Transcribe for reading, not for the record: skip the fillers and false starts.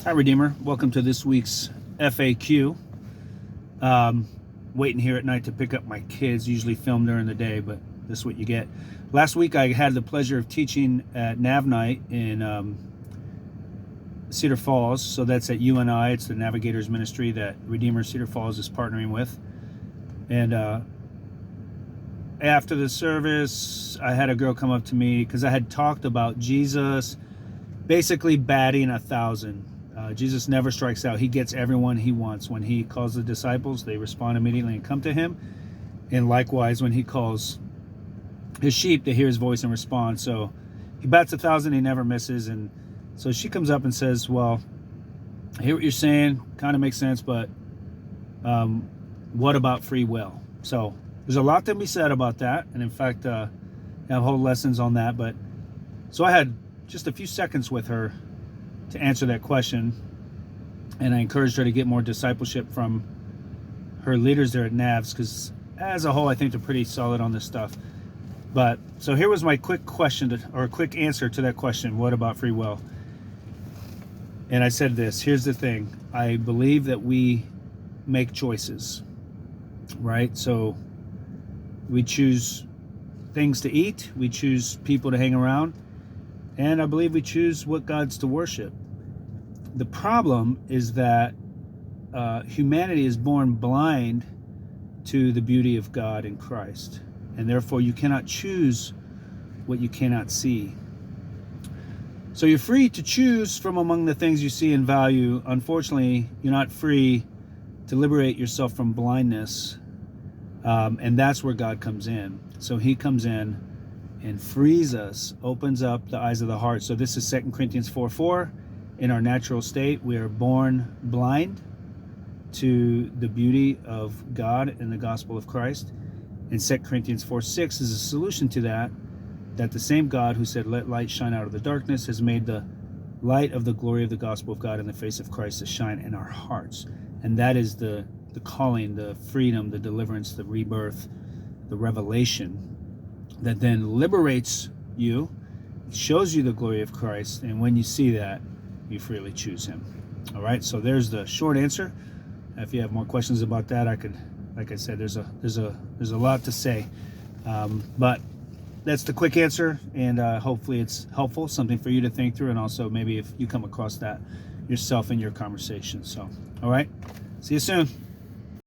Hi, Redeemer. Welcome to this week's FAQ. Waiting here at night to pick up my kids. Usually film during the day, but this is what you get. Last week, I had the pleasure of teaching at Nav Night in Cedar Falls. So that's at UNI. It's the Navigators Ministry that Redeemer Cedar Falls is partnering with. And after the service, I had a girl come up to me because I had talked about Jesus basically batting 1,000. Jesus never strikes out. He gets everyone he wants. When he calls the disciples, they respond immediately and come to him. And likewise, when he calls his sheep, they hear his voice and respond. So he bats 1,000, he never misses. And so she comes up and says, well, I hear what you're saying, kind of makes sense, but what about free will? So there's a lot to be said about that. And in fact, I have whole lessons on that. But so I had just a few seconds with her to answer that question, and I encouraged her to get more discipleship from her leaders there at NAVS, because as a whole I think they're pretty solid on this stuff. But so here was my quick question or quick answer to that question, what about free will? And I said this, here's the thing, I believe that we make choices, right? So we choose things to eat, we choose people to hang around, and I believe we choose what gods to worship. The problem is that humanity is born blind to the beauty of God in Christ. And therefore you cannot choose what you cannot see. So you're free to choose from among the things you see and value. Unfortunately, you're not free to liberate yourself from blindness. And that's where God comes in. So he comes in and frees us, opens up the eyes of the heart. So this is 2 Corinthians 4:4. In our natural state, we are born blind to the beauty of God and the gospel of Christ. And 2 Corinthians 4:6 is a solution to that, that the same God who said, let light shine out of the darkness, has made the light of the glory of the gospel of God in the face of Christ to shine in our hearts. And that is the calling, the freedom, the deliverance, the rebirth, the revelation that then liberates you, shows you the glory of Christ, and when you see that, you freely choose him. All right, so there's the short answer. If you have more questions about that, I could, like I said, there's a lot to say, but that's the quick answer, and hopefully it's helpful, something for you to think through, and also maybe if you come across that yourself in your conversation. So, all right, see you soon.